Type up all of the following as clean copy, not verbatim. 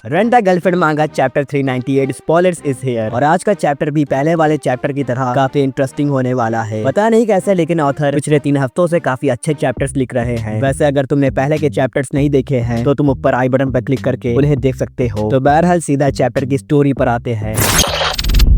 Rent the girlfriend मांगा chapter 398 spoilers is here. और आज का चैप्टर भी पहले वाले चैप्टर की तरह काफी इंटरेस्टिंग होने वाला है। पता नहीं कैसे, लेकिन ऑथर पिछले 3 हफ्तों से काफी अच्छे चैप्टर्स लिख रहे हैं। वैसे अगर तुमने पहले के चैप्टर्स नहीं देखे हैं तो तुम ऊपर आई बटन पर क्लिक करके उन्हें देख सकते हो। तो बहरहाल सीधा चैप्टर की स्टोरी पर आते हैं।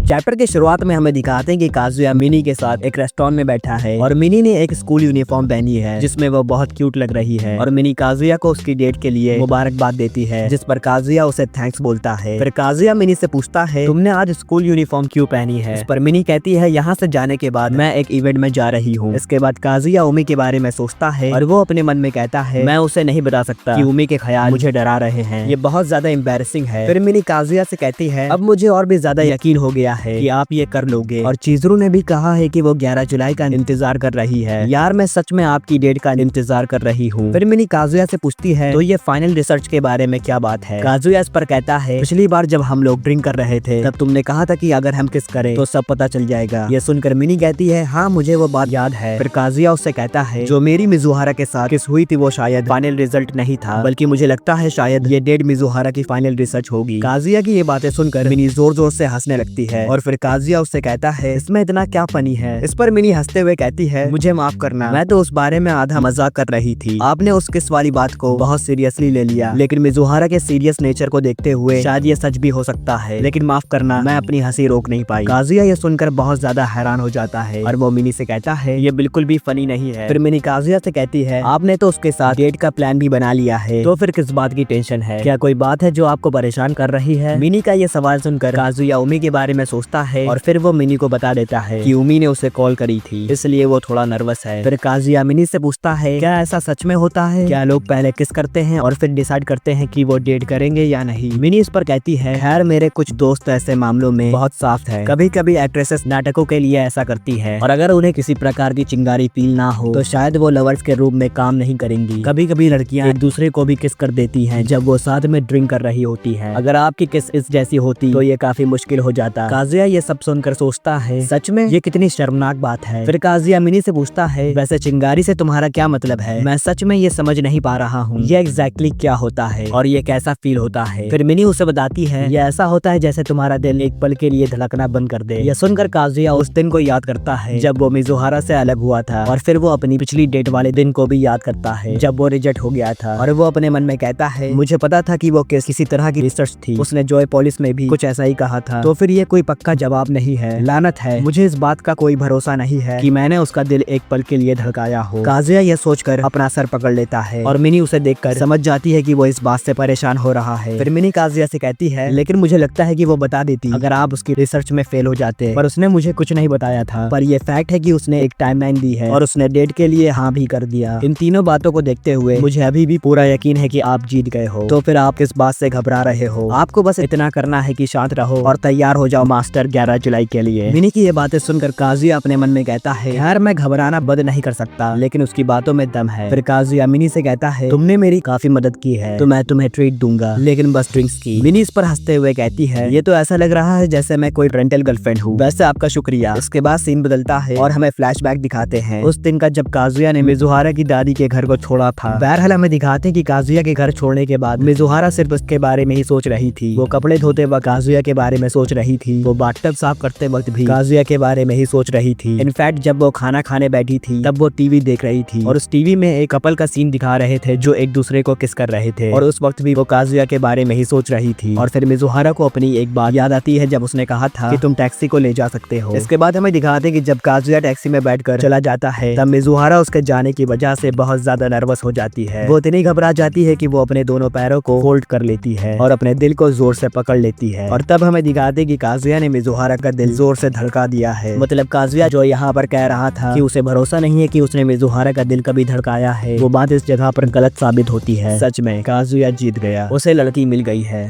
चैप्टर की शुरुआत में हमें दिखाते हैं कि काजुया मिनी के साथ एक रेस्टोरेंट में बैठा है और मिनी ने एक स्कूल यूनिफॉर्म पहनी है जिसमें वो बहुत क्यूट लग रही है। और मिनी काजुया को उसकी डेट के लिए मुबारकबाद देती है, जिस पर काजुया उसे थैंक्स बोलता है। फिर काजुया मिनी से पूछता है, तुमने आज स्कूल यूनिफॉर्म क्यों पहनी है? इस पर मिनी कहती है, यहाँ से जाने के बाद मैं एक इवेंट में जा रही हूँ। इसके बाद काजुया उमी के बारे में सोचता है और वो अपने मन में कहता है, मैं उसे नहीं बता सकता कि उमी के ख्याल मुझे डरा रहे हैं। ये बहुत ज्यादा एम्बैरेसिंग है। फिर मिनी काजुया से कहती है, अब मुझे और भी ज्यादा यकीन हो गया है कि आप ये कर लोगे। और चीजरू ने भी कहा है कि वो 11 जुलाई का इंतजार कर रही है। यार मैं सच में आपकी डेट का इंतजार कर रही हूँ। फिर मिनी काजुया से पूछती है, तो ये फाइनल रिसर्च के बारे में क्या बात है? काजुया इस पर कहता है, पिछली बार जब हम लोग ड्रिंक कर रहे थे तब तुमने कहा था कि अगर हम किस करें तो सब पता चल जाएगा। ये सुनकर मिनी कहती है, हाँ मुझे वो बात याद है। फिर काजुया उससे कहता है, जो मेरी मिजुहारा के साथ किस हुई थी वो शायद फाइनल रिजल्ट नहीं था, बल्कि मुझे लगता है शायद ये डेड मिजुहारा की फाइनल रिसर्च होगी। काजुया की ये बातें सुनकर मिनी जोर जोर से हंसने लगती है और फिर काजुया उससे कहता है, इसमें इतना क्या फनी है? इस पर मिनी हंसते हुए कहती है, मुझे माफ करना, मैं तो उस बारे में आधा मजाक कर रही थी। आपने उस किस वाली बात को बहुत सीरियसली ले लिया, लेकिन मिजुहारा के सीरियस नेचर को देखते हुए शायद ये सच भी हो सकता है, लेकिन माफ करना मैं अपनी हंसी रोक नहीं पाई। काजुया ये सुनकर बहुत ज्यादा हैरान हो जाता है और वो मिनी से कहता है, ये बिल्कुल भी फनी नहीं है। फिर मिनी काजुया से कहती है, आपने तो उसके साथ डेट का प्लान भी बना लिया है, तो फिर किस बात की टेंशन है? क्या कोई बात है जो आपको परेशान कर रही है? मिनी का ये सवाल सुनकर काजुया उमी के बारे में सोचता है और फिर वो मिनी को बता देता है कि उमी ने उसे कॉल करी थी, इसलिए वो थोड़ा नर्वस है। फिर काजुया मिनी से पूछता है, क्या ऐसा सच में होता है? क्या लोग पहले किस करते हैं और फिर डिसाइड करते हैं कि वो डेट करेंगे या नहीं? मिनी इस पर कहती है, खैर मेरे कुछ दोस्त ऐसे मामलों में बहुत साफ है। कभी कभी एक्ट्रेसेस नाटकों के लिए ऐसा करती है और अगर उन्हें किसी प्रकार की चिंगारी फील ना हो तो शायद वो लवर्स के रूप में काम नहीं करेंगी। कभी कभी लड़कियां एक दूसरे को भी किस कर देती हैं जब वो साथ में ड्रिंक कर रही होती है। अगर आपकी किस इस जैसी होती तो ये काफी मुश्किल हो जाता। काजुया ये सब सुनकर सोचता है, सच में ये कितनी शर्मनाक बात है। फिर काजुया मिनी से पूछता है, वैसे चिंगारी से तुम्हारा क्या मतलब है? मैं सच में ये समझ नहीं पा रहा हूँ, ये एग्जैक्टली क्या होता है और ये कैसा फील होता है? फिर मिनी उसे बताती है, ये ऐसा होता है जैसे तुम्हारा दिल एक पल के लिए धड़कना बंद कर दे। यह सुनकर काजुया उस दिन को याद करता है जब वो मिजुहारा से अलग हुआ था और फिर वो अपनी पिछली डेट वाले दिन को भी याद करता है जब वो रिजेक्ट हो गया था। और वो अपने मन में कहता है, मुझे पता था कि वो किसी तरह की रिसर्च थी, उसने जॉय पॉलिस में भी कुछ ऐसा ही कहा था, तो फिर ये कोई पक्का जवाब नहीं है। लानत है, मुझे इस बात का कोई भरोसा नहीं है कि मैंने उसका दिल एक पल के लिए धड़काया हो। काजुया यह सोचकर अपना सर पकड़ लेता है और मिनी उसे देखकर समझ जाती है कि वो इस बात से परेशान हो रहा है। फिर मिनी काजुया से कहती है, लेकिन मुझे लगता है कि वो बता देती अगर आप उसकी रिसर्च में फेल हो जाते, पर उसने मुझे कुछ नहीं बताया था। पर ये फैक्ट है कि उसने एक टाइमलाइन दी है और उसने डेट के लिए हाँ भी कर दिया। इन तीनों बातों को देखते हुए मुझे अभी भी पूरा यकीन है कि आप जीत गए हो, तो फिर आप किस बात से घबरा रहे हो? आपको बस इतना करना है कि शांत रहो और तैयार हो जाओ मास्टर 11 जुलाई के लिए। मिनी की ये बातें सुनकर काजुया अपने मन में कहता है, यार मैं घबराना बंद नहीं कर सकता, लेकिन उसकी बातों में दम है। फिर काजुया मिनी से कहता है, तुमने मेरी काफी मदद की है तो मैं तुम्हें ट्रीट दूंगा, लेकिन बस ड्रिंक्स की। मिनी इस पर हंसते हुए कहती है, ये तो ऐसा लग रहा है जैसे मैं कोई रेंटल गर्लफ्रेंड हूँ। वैसे आपका शुक्रिया। इसके बाद सीन बदलता है और हमें फ्लैशबैक दिखाते हैं उस दिन का जब काजुया ने मिजुहारा की दादी के घर को छोड़ा था। बहरहाल हमें दिखाते हैं कि काजुया के घर छोड़ने के बाद मिजुहारा सिर्फ उसके बारे में ही सोच रही थी। वो कपड़े धोते वक्त काजुया के बारे में सोच रही थी, वो बाथटब साफ करते वक्त भी काजुया के बारे में ही सोच रही थी। इनफैक्ट जब वो खाना खाने बैठी थी तब वो टीवी देख रही थी और उस टीवी में एक कपल का सीन दिखा रहे थे जो एक दूसरे को किस कर रहे थे और उस वक्त भी वो काजुया के बारे में ही सोच रही थी। और फिर मिजुहारा को अपनी एक बात याद आती है जब उसने कहा था कि तुम टैक्सी को ले जा सकते हो। इसके बाद हमें दिखाते हैं कि जब काजुया टैक्सी में बैठकर चला जाता है तब मिजुहारा उसके जाने की वजह से बहुत ज्यादा नर्वस हो जाती है। वो इतनी घबरा जाती है कि वो अपने दोनों पैरों को फोल्ड कर लेती है और अपने दिल को जोर से पकड़ लेती है। और तब हमें दिखाते हैं कि काजुया ने मिजुहारा का दिल जोर से धड़का दिया है। मतलब काजुया जो यहाँ पर कह रहा था कि उसे भरोसा नहीं है कि उसने मिजुहारा का दिल कभी धड़काया है, वो बात इस जगह पर गलत साबित होती है। सच में काजुया जीत गया, उसे लड़की मिल गई है।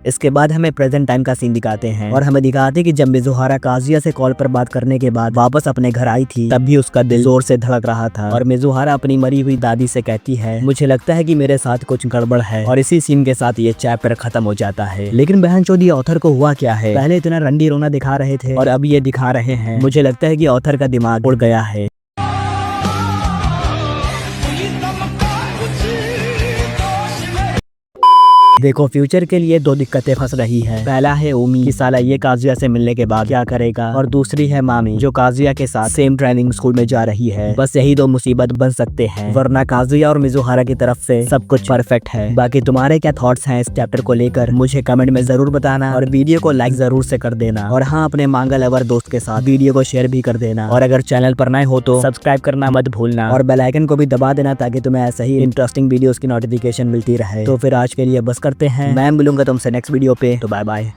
इसके बाद हमें प्रेजेंट टाइम का सीन दिखाते हैं और हमें दिखाते हैं कि जब मिजुहारा काजुया से कॉल पर बात करने के बाद वापस अपने घर आई थी, तब भी उसका दिल जोर से धड़क रहा था। और मिजुहारा अपनी मरी हुई दादी से कहती है, मुझे लगता है कि मेरे साथ कुछ गड़बड़ है। और इसी सीन के साथ ये चैप्टर खत्म हो जाता है। लेकिन बहन चोदी ऑथर को हुआ क्या है? पहले इतना रंडी रोना दिखा रहे थे और अब ये दिखा रहे हैं। मुझे लगता है कि ऑथर का दिमाग उड़ गया है। देखो फ्यूचर के लिए दो दिक्कतें फंस रही है। पहला है ओमी कि साला ये काजुया से मिलने के बाद क्या करेगा, और दूसरी है मामी जो काजुया के साथ सेम ट्रेनिंग स्कूल में जा रही है। बस यही दो मुसीबत बन सकते हैं, वरना काजुया और मिजुहारा की तरफ से सब कुछ परफेक्ट है। बाकी तुम्हारे क्या थॉट्स हैं इस चैप्टर को लेकर मुझे कमेंट में जरूर बताना और वीडियो को लाइक जरूर से कर देना। और हाँ, अपने मांगा लवर दोस्त के साथ वीडियो को शेयर भी कर देना। और अगर चैनल पर नए हो तो सब्सक्राइब करना मत भूलना और बेल आइकन को भी दबा देना ताकि तुम्हें ऐसे ही इंटरेस्टिंग वीडियोस की नोटिफिकेशन मिलती रहे। तो फिर आज के लिए बस करते हैं, मैं मिलूंगा तुमसे नेक्स्ट वीडियो पे। तो बाय बाय।